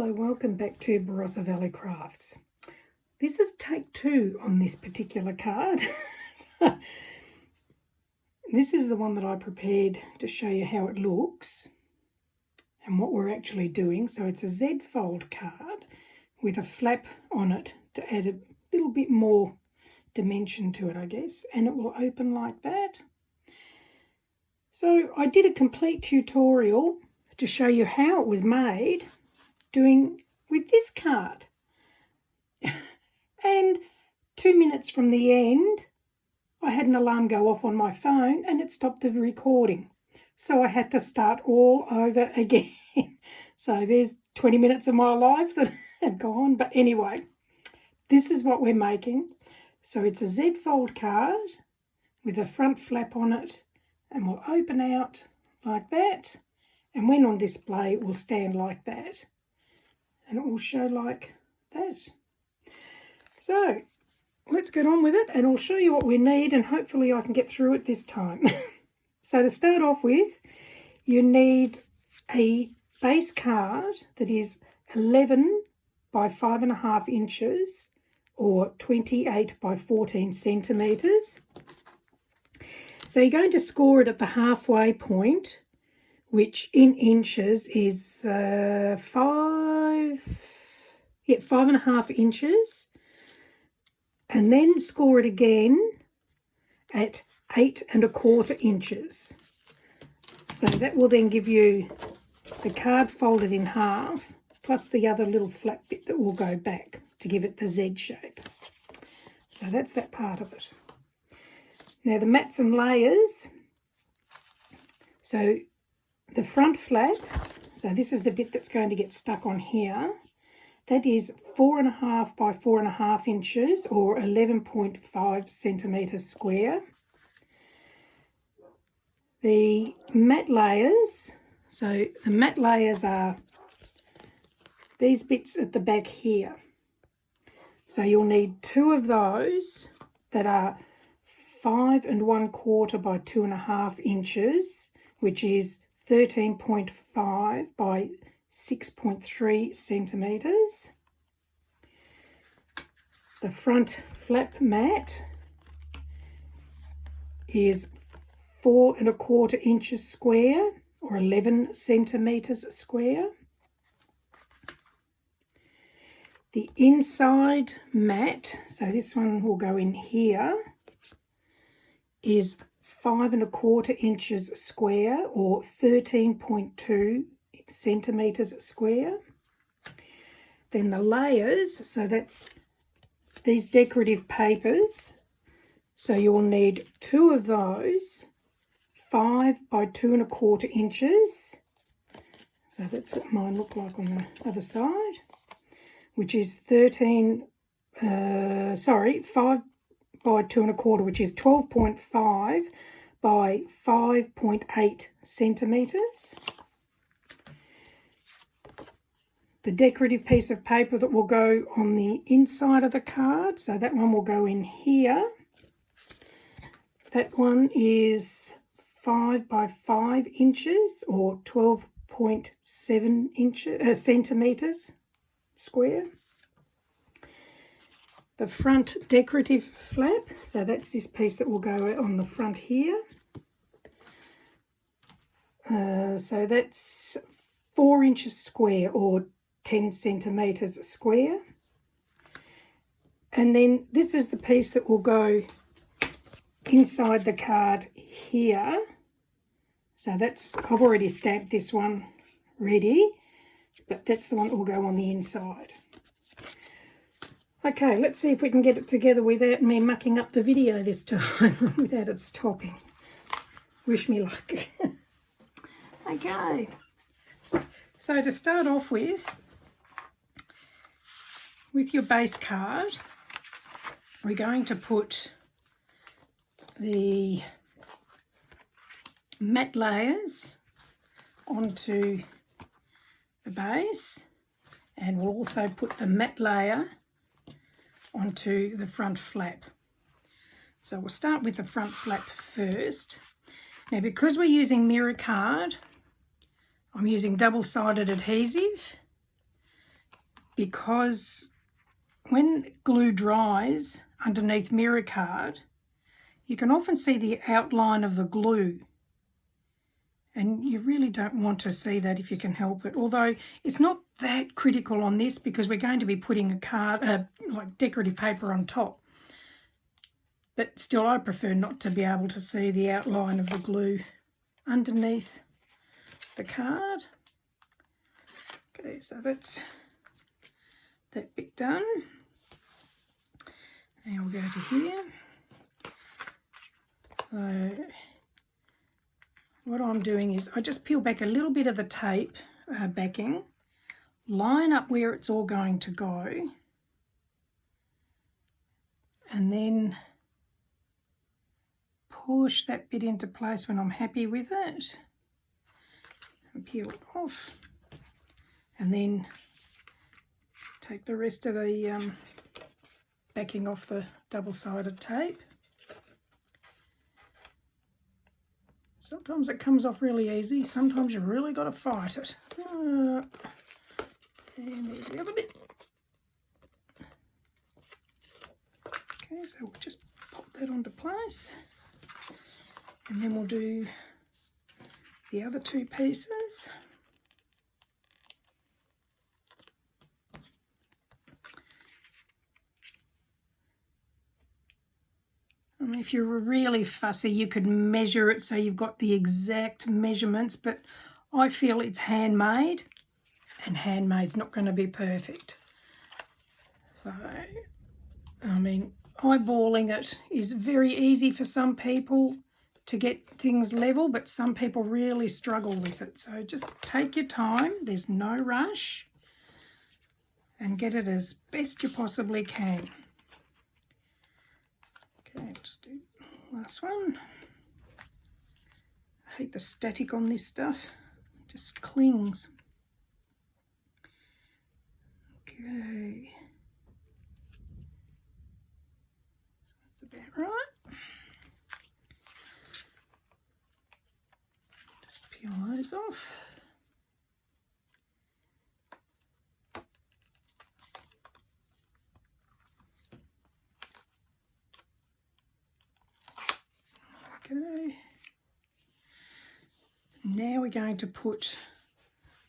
Hello, welcome back to Barossa Valley Crafts. This is take 2 on this particular card. This is the one that I prepared to show you how it looks and what we're actually doing. So it's a Z fold card with a flap on it to add a little bit more dimension to it, I guess, and it will open like that. So I did a complete tutorial to show you how it was made doing with this card. And 2 minutes from the end, I had an alarm go off on my phone and it stopped the recording. So I had to start all over again. So there's 20 minutes of my life that had gone. But anyway, this is what we're making. So it's a Z fold card with a front flap on it, and will open out like that. And when on display, it will stand like that. And it will show like that. So let's get on with it, and I'll show you what we need, and hopefully I can get through it this time. So to start off with, you need a base card that is 11 by 5.5 inches or 28 by 14 centimetres. So you're going to score it at the halfway point, which in inches is 5.5 inches, and then score it again at 8.25 inches. So that will then give you the card folded in half, plus the other little flap bit that will go back to give it the Z shape. So that's that part of it. Now the mats and layers. So the front flap, so this is the bit that's going to get stuck on here. That is 4.5 by 4.5 inches or 11.5 centimetres square. The mat layers, so the mat layers are these bits at the back here. So you'll need 2 of those that are 5.25 by 2.5 inches, which is 13.5 by 6.3 centimetres. The front flap mat is 4.25 inches square or 11 centimetres square. The inside mat, so this one will go in here, is 5.25 inches square or 13.2 centimetres square. Then the layers, so that's these decorative papers. So you'll need 2 of those, 5 by 2.25 inches. So that's what mine look like on the other side, which is 5 by 2.25, which is 12.5 by 5.8 centimetres. The decorative piece of paper that will go on the inside of the card, so that one will go in here. That one is 5 by 5 inches or 12.7 centimetres square. The front decorative flap, so that's this piece that will go on the front here. So that's 4 inches square or 10 centimetres square. And then this is the piece that will go inside the card here. So that's, I've already stamped this one ready, but that's the one that will go on the inside. Okay, let's see if we can get it together without me mucking up the video this time, without it stopping. Wish me luck. Okay, so to start off with your base card, we're going to put the mat layers onto the base, and we'll also put the mat layer onto the front flap. So we'll start with the front flap first. Now, because we're using mirror card, I'm using double-sided adhesive, because when glue dries underneath mirror card, you can often see the outline of the glue. And you really don't want to see that if you can help it. Although it's not that critical on this because we're going to be putting a card, like decorative paper on top. But still, I prefer not to be able to see the outline of the glue underneath the card. Okay, so that's that bit done. Now we'll go to here. So what I'm doing is I just peel back a little bit of the tape backing, line up where it's all going to go, and then push that bit into place when I'm happy with it, and peel it off, and then take the rest of the backing off the double-sided tape. Sometimes it comes off really easy, sometimes you've really got to fight it. And there's the other bit. Okay, so we'll just pop that onto place. And then we'll do the other two pieces. If you're really fussy, you could measure it so you've got the exact measurements, but I feel it's handmade, and handmade's not going to be perfect. So, I mean, eyeballing it is very easy for some people to get things level, but some people really struggle with it. So just take your time, there's no rush, and get it as best you possibly can. Okay, just do last one. I hate the static on this stuff, it just clings. Okay, that's about right. Just peel those off. Okay, now we're going to put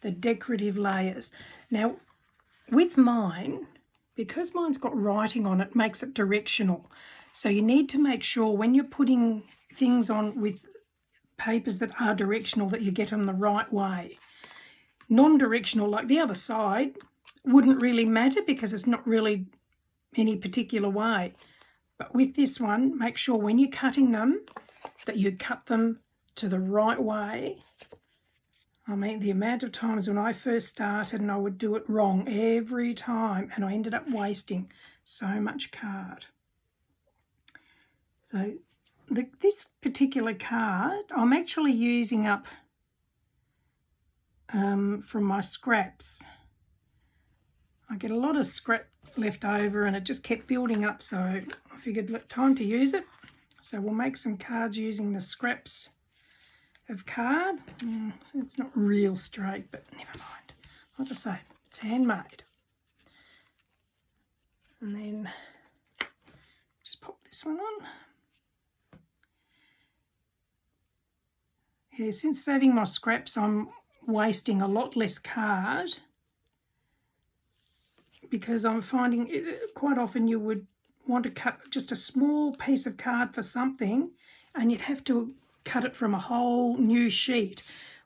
the decorative layers. Now with mine, because mine's got writing on it, makes it directional. So you need to make sure when you're putting things on with papers that are directional that you get them the right way. Non-directional, like the other side, wouldn't really matter because it's not really any particular way. But with this one, make sure when you're cutting them that you cut them to the right way. I mean, the amount of times when I first started and I would do it wrong every time, and I ended up wasting so much card. So this particular card, I'm actually using up from my scraps. I get a lot of scrap left over and it just kept building up, so I figured, look, time to use it. So we'll make some cards using the scraps of card. It's not real straight, but never mind. Like I say, it's handmade. And then just pop this one on. Yeah, since saving my scraps, I'm wasting a lot less card because I'm finding quite often you would want to cut just a small piece of card for something and you'd have to cut it from a whole new sheet,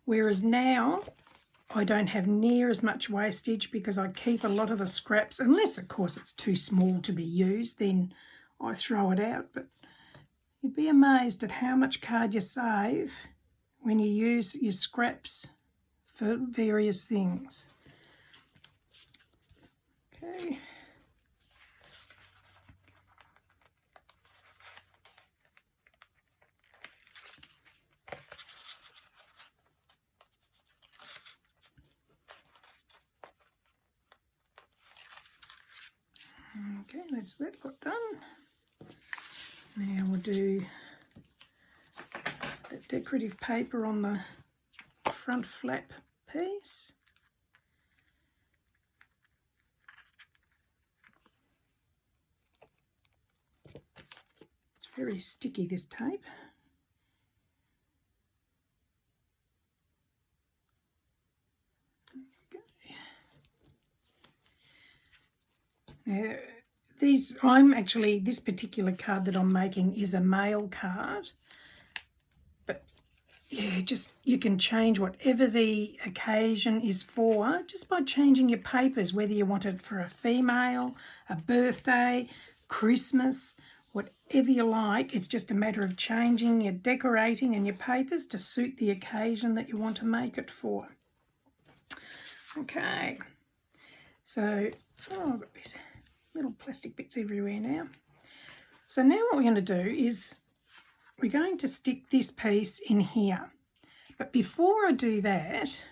whereas now I don't have near as much wastage because I keep a lot of the scraps, unless of course it's too small to be used, then I throw it out. But you'd be amazed at how much card you save when you use your scraps for various things. Okay. Okay, that's that got done. Now we'll do the decorative paper on the front flap piece. very sticky, this tape. Now, this particular card that I'm making is a mail card, but yeah, just you can change whatever the occasion is for just by changing your papers, whether you want it for a female, a birthday, Christmas, whatever you like. It's just a matter of changing your decorating and your papers to suit the occasion that you want to make it for. Okay, so I've got these little plastic bits everywhere now. So now what we're going to do is we're going to stick this piece in here. But before I do that,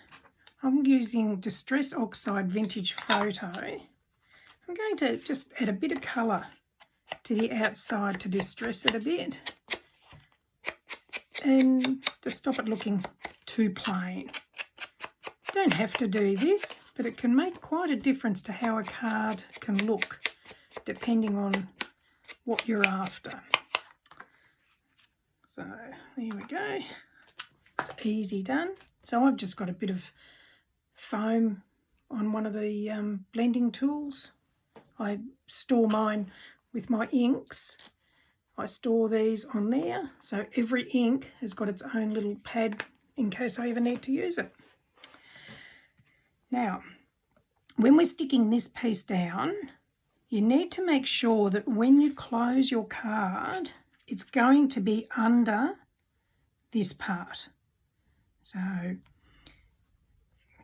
I'm using Distress Oxide Vintage Photo. I'm going to just add a bit of colour to the outside to distress it a bit and to stop it looking too plain. You don't have to do this, but it can make quite a difference to how a card can look depending on what you're after. So there we go. It's easy done. So I've just got a bit of foam on one of the blending tools. I store mine with my inks. I store these on there, so every ink has got its own little pad in case I ever need to use it. Now, when we're sticking this piece down, you need to make sure that when you close your card, it's going to be under this part. So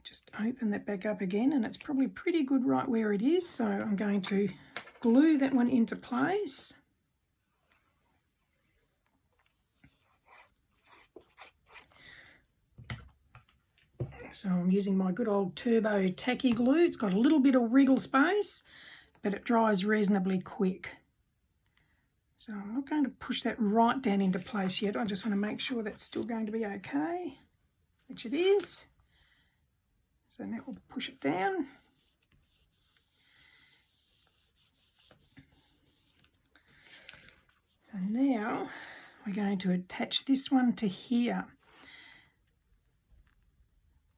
just open that back up again, and it's probably pretty good right where it is. So I'm going to glue that one into place. So I'm using my good old Turbo Tacky glue. It's got a little bit of wriggle space, but it dries reasonably quick. So I'm not going to push that right down into place yet. I just want to make sure that's still going to be okay, which it is. So now we'll push it down. So now we're going to attach this one to here.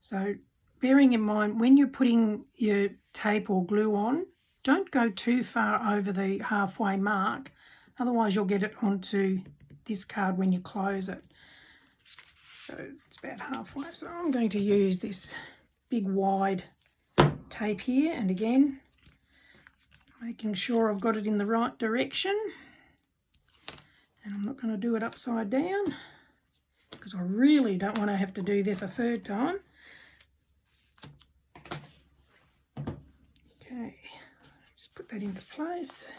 So bearing in mind, when you're putting your tape or glue on, don't go too far over the halfway mark, otherwise you'll get it onto this card when you close it. So it's about halfway. So I'm going to use this big wide tape here, and again, making sure I've got it in the right direction. And I'm not going to do it upside down because I really don't want to have to do this a third time. Okay, just put that into place.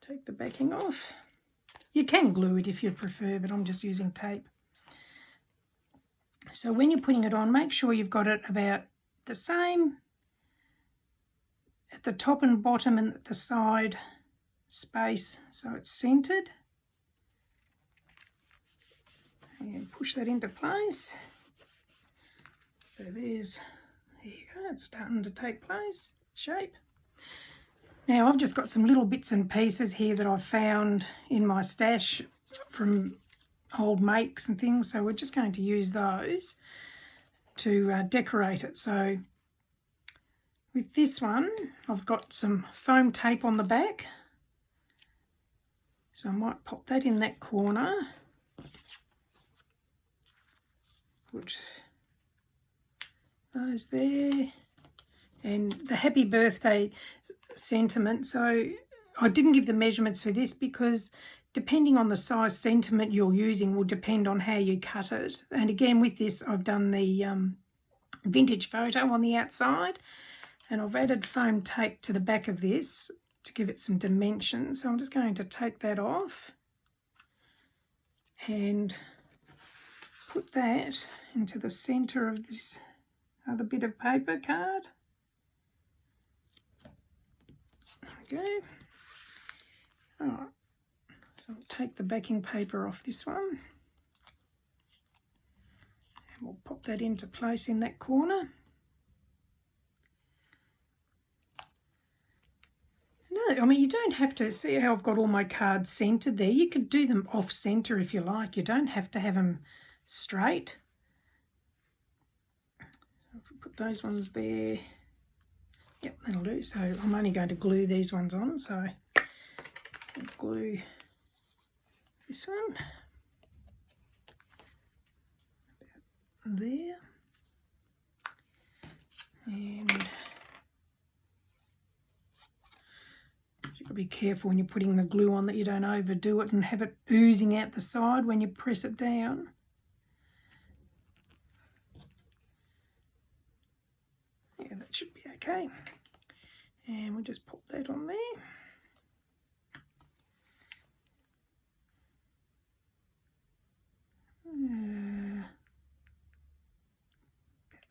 Take the backing off. You can glue it if you prefer, but I'm just using tape. So when you're putting it on, make sure you've got it about the same at the top and bottom and at the side space, so it's centered. And push that into place. So there you go, it's starting to take place, shape. Now I've just got some little bits and pieces here that I've found in my stash from old makes and things, so we're just going to use those to decorate it. So with this one, I've got some foam tape on the back, so I might pop that in that corner, put those there, and the happy birthday sentiment. So I didn't give the measurements for this because depending on the size sentiment you're using will depend on how you cut it. And again, with this, I've done the vintage photo on the outside, and I've added foam tape to the back of this to give it some dimension. So I'm just going to take that off and put that into the centre of this other bit of paper card. Okay. All right. So I'll take the backing paper off this one, and we'll pop that into place in that corner. I mean, you don't have to, see how I've got all my cards centered there. You could do them off center if you like. You don't have to have them straight. So if we put those ones there, yep, that'll do. So I'm only going to glue these ones on. So I'll glue this one about there, and you've got to be careful when you're putting the glue on that you don't overdo it and have it oozing out the side when you press it down. Yeah, that should be okay. And we'll just pop that on there.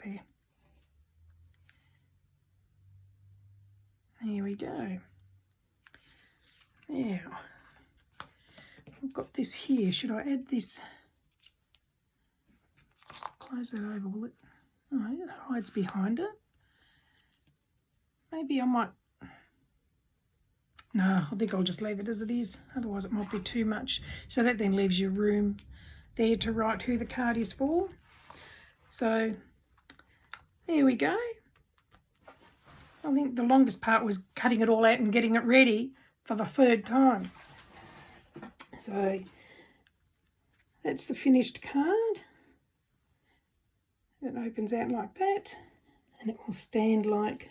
There. There we go. Now, I've got this here. Should I add this? Close that over, will it? Oh, it hides behind it. Maybe I might... No, I think I'll just leave it as it is. Otherwise it might be too much. So that then leaves you room there to write who the card is for. So there we go. I think the longest part was cutting it all out and getting it ready for the third time. So that's the finished card. It opens out like that, and it will stand like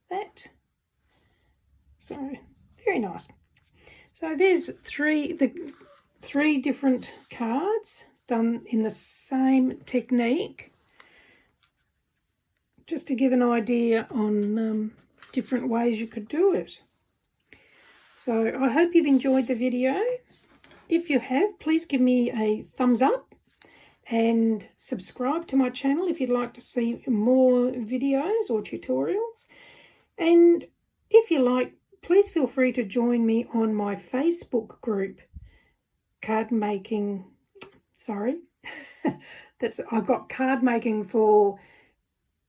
that. So very nice. So there's the three different cards done in the same technique, just to give an idea on different ways you could do it. So I hope you've enjoyed the video. If you have, please give me a thumbs up and subscribe to my channel if you'd like to see more videos or tutorials. And if you like, please feel free to join me on my Facebook group, Cardmaking. Sorry, I've got Cardmaking for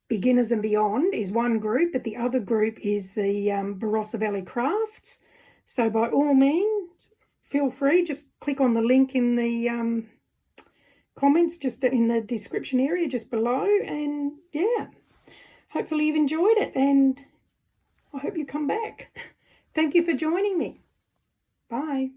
Beginners and Beyond is one group, but the other group is the Barossa Valley Crafts. So by all means, feel free, just click on the link in the comments, just in the description area just below, and yeah, hopefully you've enjoyed it, and I hope you come back. Thank you for joining me. Bye.